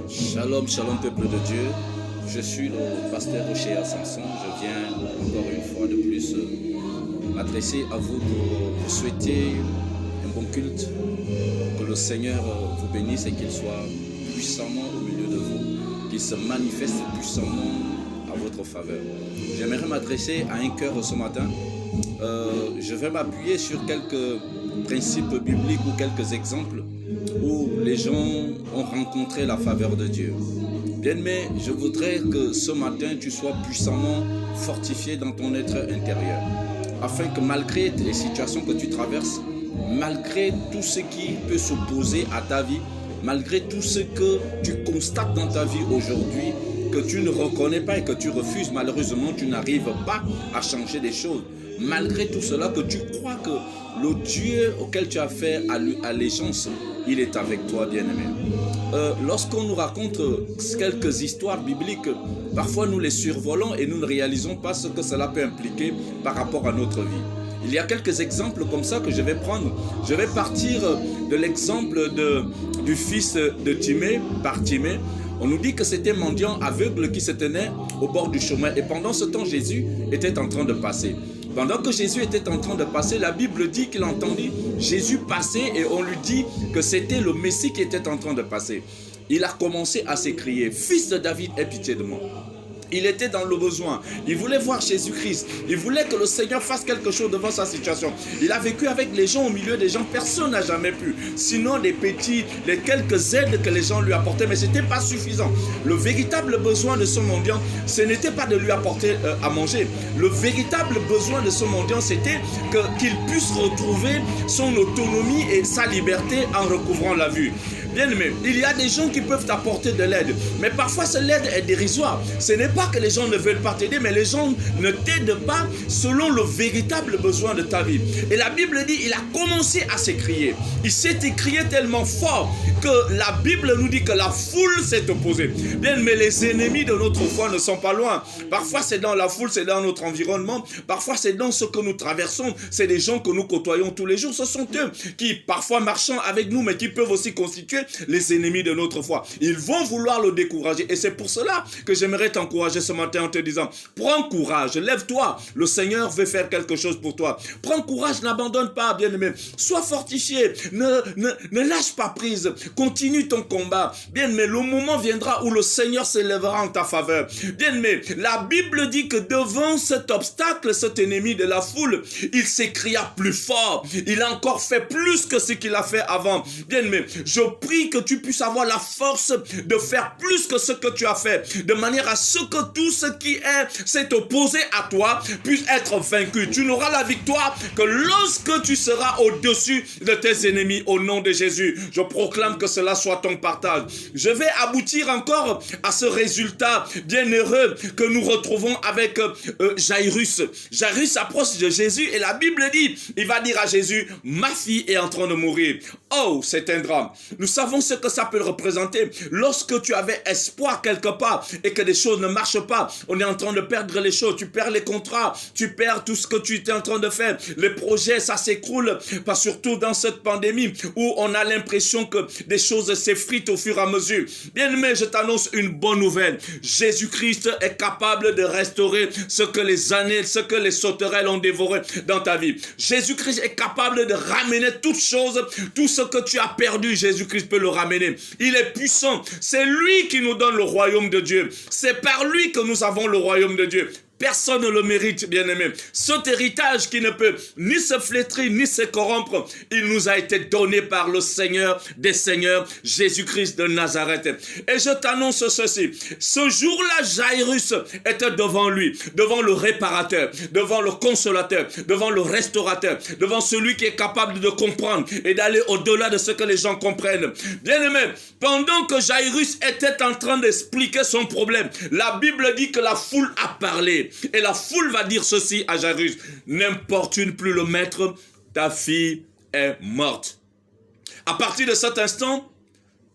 Shalom, shalom peuple de Dieu. Je suis le pasteur Rocher Samson. Je viens encore une fois de plus m'adresser à vous pour vous souhaiter un bon culte. Que le Seigneur vous bénisse et qu'il soit puissamment au milieu de vous, qu'il se manifeste puissamment à votre faveur. J'aimerais m'adresser à un cœur ce matin. Je vais m'appuyer sur quelques principes bibliques ou quelques exemples où les gens ont rencontré la faveur de Dieu. Bien-aimé, je voudrais que ce matin tu sois puissamment fortifié dans ton être intérieur, afin que malgré les situations que tu traverses, malgré tout ce qui peut s'opposer à ta vie, malgré tout ce que tu constates dans ta vie aujourd'hui, que tu ne reconnais pas et que tu refuses, malheureusement tu n'arrives pas à changer des choses. Malgré tout cela, que tu crois que le Dieu auquel tu as fait allégeance, il est avec toi, bien-aimé. Lorsqu'on nous raconte quelques histoires bibliques, parfois nous les survolons et nous ne réalisons pas ce que cela peut impliquer par rapport à notre vie. Il y a quelques exemples comme ça que je vais prendre. Je vais partir de l'exemple du fils de Timée, Bartimée. On nous dit que c'était un mendiant aveugle qui se tenait au bord du chemin. Et pendant ce temps, Jésus était en train de passer. Pendant que Jésus était en train de passer, la Bible dit qu'il entendit Jésus passer et on lui dit que c'était le Messie qui était en train de passer. Il a commencé à s'écrier « Fils de David, aie pitié de moi ». Il était dans le besoin. Il voulait voir Jésus-Christ. Il voulait que le Seigneur fasse quelque chose devant sa situation. Il a vécu avec les gens, au milieu des gens. Personne n'a jamais pu. Sinon, les quelques aides que les gens lui apportaient, mais ce n'était pas suffisant. Le véritable besoin de ce mendiant, ce n'était pas de lui apporter à manger. Le véritable besoin de ce mendiant, c'était qu'il puisse retrouver son autonomie et sa liberté en recouvrant la vue. Bien aimé, il y a des gens qui peuvent t'apporter de l'aide, mais parfois cette aide est dérisoire. Ce n'est pas que les gens ne veulent pas t'aider, mais les gens ne t'aident pas selon le véritable besoin de ta vie. Et la Bible dit, il a commencé à s'écrier. Il s'est écrié tellement fort que la Bible nous dit que la foule s'est opposée. Bien aimé, les ennemis de notre foi ne sont pas loin. Parfois c'est dans la foule, c'est dans notre environnement. Parfois c'est dans ce que nous traversons. C'est des gens que nous côtoyons tous les jours. Ce sont eux qui, parfois marchant avec nous, mais qui peuvent aussi constituer les ennemis de notre foi. Ils vont vouloir le décourager. Et c'est pour cela que j'aimerais t'encourager ce matin en te disant, prends courage, lève-toi. Le Seigneur veut faire quelque chose pour toi. Prends courage, n'abandonne pas, bien-aimé. Sois fortifié. Ne lâche pas prise. Continue ton combat. Bien-aimé, le moment viendra où le Seigneur s'élèvera en ta faveur. Bien-aimé, la Bible dit que devant cet obstacle, cet ennemi de la foule, il s'écria plus fort. Il a encore fait plus que ce qu'il a fait avant. Bien-aimé, je prie que tu puisses avoir la force de faire plus que ce que tu as fait, de manière à ce que tout ce qui s'est opposé à toi puisse être vaincu. Tu n'auras la victoire que lorsque tu seras au-dessus de tes ennemis au nom de Jésus. Je proclame que cela soit ton partage. Je vais aboutir encore à ce résultat bien heureux que nous retrouvons avec Jairus. Jairus approche de Jésus et la Bible dit, il va dire à Jésus, ma fille est en train de mourir. Oh, c'est un drame. Nous savons ce que ça peut représenter. Lorsque tu avais espoir quelque part et que des choses ne marchent pas, on est en train de perdre les choses. Tu perds les contrats, tu perds tout ce que tu étais en train de faire. Les projets, ça s'écroule. Pas surtout dans cette pandémie où on a l'impression que des choses s'effritent au fur et à mesure. Bien aimé, je t'annonce une bonne nouvelle. Jésus-Christ est capable de restaurer ce que les années, ce que les sauterelles ont dévoré dans ta vie. Jésus-Christ est capable de ramener toutes choses, tout ce que tu as perdu. Jésus-Christ peut le ramener. Il est puissant. C'est lui qui nous donne le royaume de Dieu. C'est par lui que nous avons le royaume de Dieu. Personne ne le mérite, bien-aimé. Cet héritage qui ne peut ni se flétrir, ni se corrompre, il nous a été donné par le Seigneur des Seigneurs, Jésus-Christ de Nazareth. Et je t'annonce ceci. Ce jour-là, Jairus était devant lui, devant le réparateur, devant le consolateur, devant le restaurateur, devant celui qui est capable de comprendre et d'aller au-delà de ce que les gens comprennent. Bien-aimé, pendant que Jairus était en train d'expliquer son problème, la Bible dit que la foule a parlé. Et la foule va dire ceci à Jairus, n'importune plus le maître, ta fille est morte. À partir de cet instant,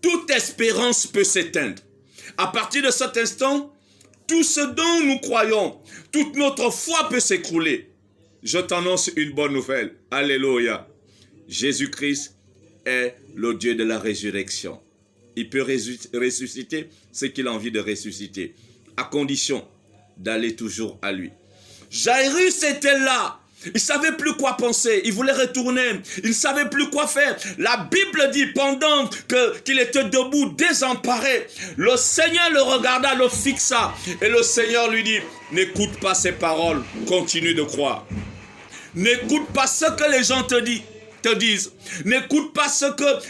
toute espérance peut s'éteindre. À partir de cet instant, tout ce dont nous croyons, toute notre foi peut s'écrouler. Je t'annonce une bonne nouvelle. Alléluia. Jésus-Christ est le Dieu de la résurrection. il peut ressusciter ce qu'il a envie de ressusciter, à condition d'aller toujours à lui. Jairus était là. Il ne savait plus quoi penser. Il voulait retourner. Il ne savait plus quoi faire. La Bible dit, pendant qu'il était debout, désemparé, le Seigneur le regarda, le fixa. Et le Seigneur lui dit, n'écoute pas ces paroles, continue de croire. N'écoute pas ce que les gens te disent. N'écoute pas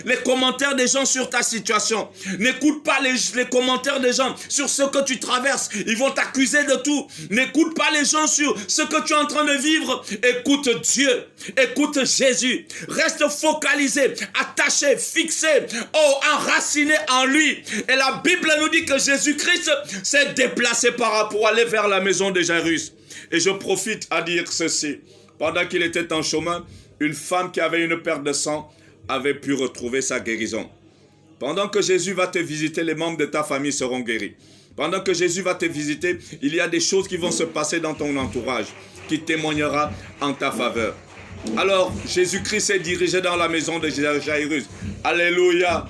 les commentaires des gens sur ta situation. N'écoute pas les commentaires des gens sur ce que tu traverses. Ils vont t'accuser de tout. N'écoute pas les gens sur ce que tu es en train de vivre. Écoute Dieu. Écoute Jésus. Reste focalisé, attaché, fixé, enraciné en lui. Et la Bible nous dit que Jésus-Christ s'est déplacé pour aller vers la maison de Jairus. Et je profite à dire ceci. Pendant qu'il était en chemin, une femme qui avait une perte de sang avait pu retrouver sa guérison. Pendant que Jésus va te visiter, les membres de ta famille seront guéris. Pendant que Jésus va te visiter, il y a des choses qui vont se passer dans ton entourage, qui témoignera en ta faveur. Alors, Jésus-Christ s'est dirigé dans la maison de Jairus. Alléluia!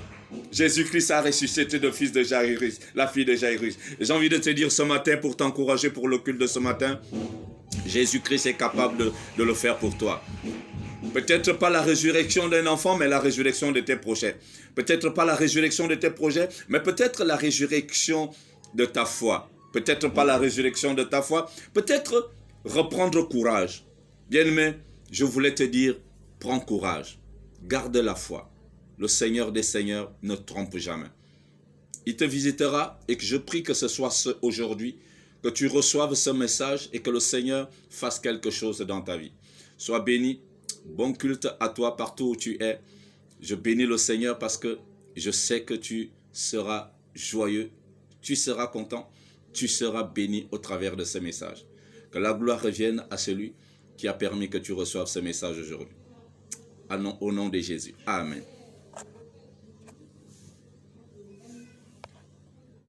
Jésus-Christ a ressuscité le fils de Jairus, la fille de Jairus. J'ai envie de te dire ce matin, pour t'encourager pour le culte de ce matin, Jésus-Christ est capable de le faire pour toi. Peut-être pas la résurrection d'un enfant, mais la résurrection de tes projets. Peut-être pas la résurrection de tes projets, mais peut-être la résurrection de ta foi. Peut-être pas la résurrection de ta foi, peut-être reprendre courage. Bien-aimé, je voulais te dire, prends courage. Garde la foi. Le Seigneur des Seigneurs ne trompe jamais. Il te visitera et que je prie que ce soit aujourd'hui, que tu reçoives ce message et que le Seigneur fasse quelque chose dans ta vie. Sois béni. Bon culte à toi partout où tu es. Je bénis le Seigneur parce que je sais que tu seras joyeux, tu seras content, tu seras béni au travers de ce message. Que la gloire revienne à celui qui a permis que tu reçoives ce message aujourd'hui. Au nom de Jésus. Amen.